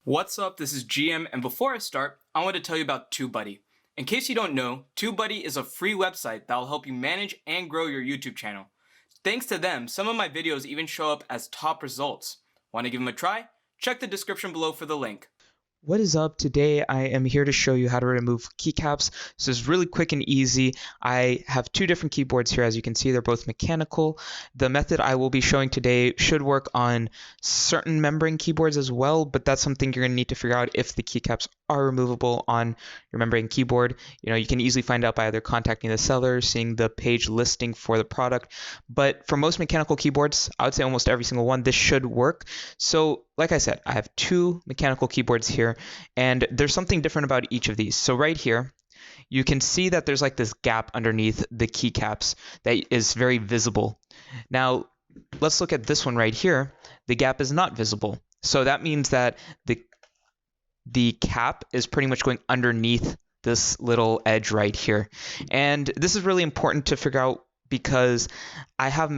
What's up, this is GM, and before I start, I want to tell you about TubeBuddy. In case you don't know, TubeBuddy is a free website that will help you manage and grow your YouTube channel. Thanks to them, some of my videos even show up as top results. Want to give them a try? Check the description below for the link. What is up? Today I am here to show you how to remove keycaps. So it's really quick and easy. I have two different keyboards here. As you can see, they're both mechanical. The method I will be showing today should work on certain membrane keyboards as well, but that's something you're going to need to figure out if the keycaps are removable on your membrane keyboard. You can easily find out by either contacting the seller, seeing the page listing for the product. But for most mechanical keyboards, I would say almost every single one, this should work. So like I said, I have two mechanical keyboards here, and there's something different about each of these. So right here, you can see that there's like this gap underneath the keycaps that is very visible. Now, let's look at this one right here. The gap is not visible. So that means that the cap is pretty much going underneath this little edge right here. And this is really important to figure out because I have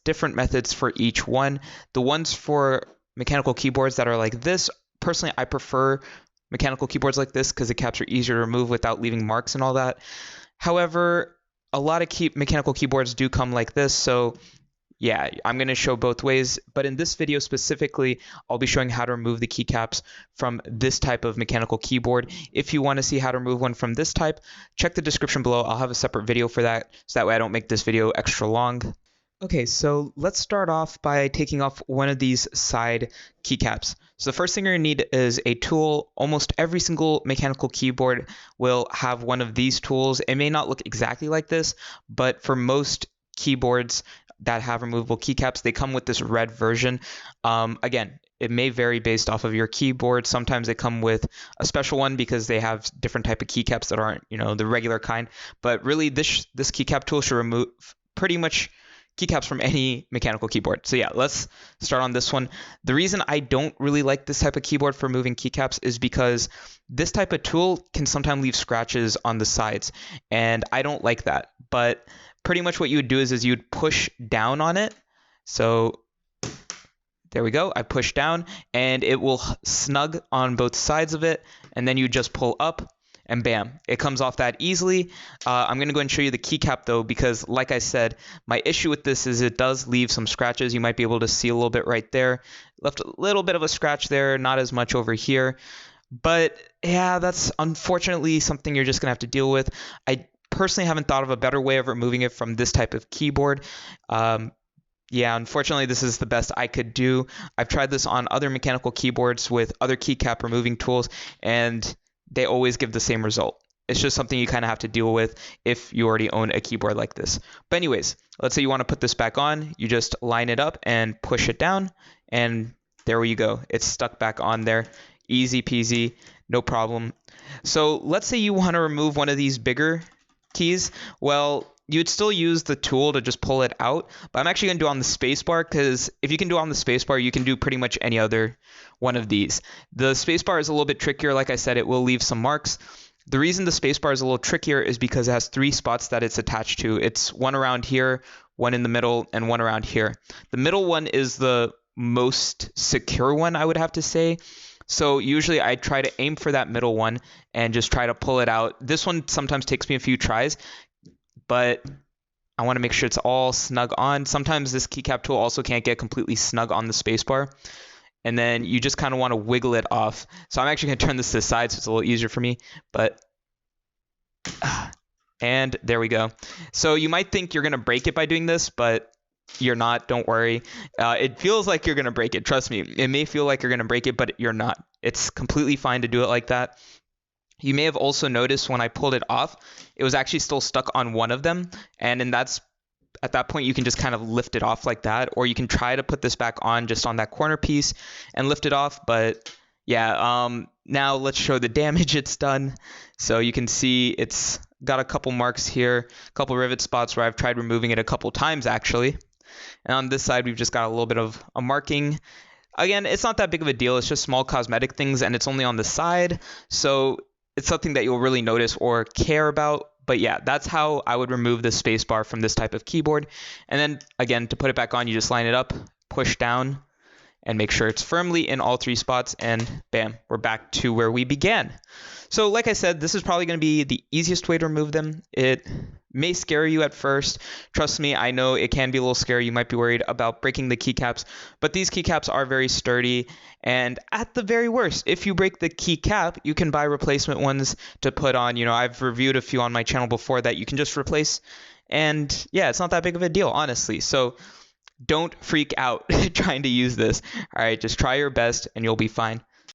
different methods for each one. The ones for mechanical keyboards that are like this, personally, I prefer mechanical keyboards like this because the caps are easier to remove without leaving marks and all that. However, a lot of mechanical keyboards do come like this, so yeah, I'm going to show both ways, but in this video specifically, I'll be showing how to remove the keycaps from this type of mechanical keyboard. If you want to see how to remove one from this type, check the description below. I'll have a separate video for that, so that way I don't make this video extra long. Okay, so let's start off by taking off one of these side keycaps. So the first thing you're going to need is a tool. Almost every single mechanical keyboard will have one of these tools. It may not look exactly like this, but for most keyboards that have removable keycaps, they come with this red version. Again, it may vary based off of your keyboard. Sometimes they come with a special one because they have different type of keycaps that aren't, the regular kind. But really, this keycap tool should remove pretty much keycaps from any mechanical keyboard. So yeah, let's start on this one. The reason I don't really like this type of keyboard for removing keycaps is because this type of tool can sometimes leave scratches on the sides, and I don't like that. But pretty much what you would do is you'd push down on it. So there we go. I push down and it will snug on both sides of it, and then you just pull up and bam, it comes off that easily. I'm going to go and show you the keycap though, because like I said, my issue with this is it does leave some scratches. You might be able to see a little bit right there. Left a little bit of a scratch there, not as much over here. But yeah, that's unfortunately something you're just going to have to deal with. I personally haven't thought of a better way of removing it from this type of keyboard. Yeah, unfortunately, this is the best I could do. I've tried this on other mechanical keyboards with other keycap removing tools, and they always give the same result. It's just something you kind of have to deal with if you already own a keyboard like this. But anyways, let's say you want to put this back on. You just line it up and push it down, and there you go. It's stuck back on there. Easy peasy, no problem. So let's say you want to remove one of these bigger keys. Well, you'd still use the tool to just pull it out, but I'm actually going to do it on the spacebar, because if you can do it on the spacebar, you can do pretty much any other one of these. The spacebar is a little bit trickier. Like I said, it will leave some marks. The reason the spacebar is a little trickier is because it has three spots that it's attached to. It's one around here, one in the middle, and one around here. The middle one is the most secure one, I would have to say. So usually I try to aim for that middle one and just try to pull it out. This one sometimes takes me a few tries, but I want to make sure it's all snug on. Sometimes this keycap tool also can't get completely snug on the spacebar, and then you just kind of want to wiggle it off. So I'm actually going to turn this to the side so it's a little easier for me, and there we go. So you might think you're going to break it by doing this, but you're not. Don't worry. It feels like you're going to break it. Trust me. It may feel like you're going to break it, but you're not. It's completely fine to do it like that. You may have also noticed when I pulled it off, it was actually still stuck on one of them. And at that point, you can just kind of lift it off like that, or you can try to put this back on just on that corner piece and lift it off. But yeah, now let's show the damage it's done. So you can see it's got a couple marks here, a couple rivet spots where I've tried removing it a couple times actually. And on this side, we've just got a little bit of a marking. Again, it's not that big of a deal. It's just small cosmetic things, and it's only on the side. So it's something that you'll really notice or care about, But yeah, that's how I would remove the spacebar from this type of keyboard. And then again, to put it back on, you just line it up, push down, and make sure it's firmly in all 3 spots, and bam, we're back to where we began. So like I said, this is probably going to be the easiest way to remove them. It may scare you at first. Trust me, I know it can be a little scary. You might be worried about breaking the keycaps, but these keycaps are very sturdy, and at the very worst, if you break the keycap, you can buy replacement ones to put on. I've reviewed a few on my channel before that you can just replace, and yeah, it's not that big of a deal, honestly. So don't freak out trying to use this. All right, just try your best and you'll be fine.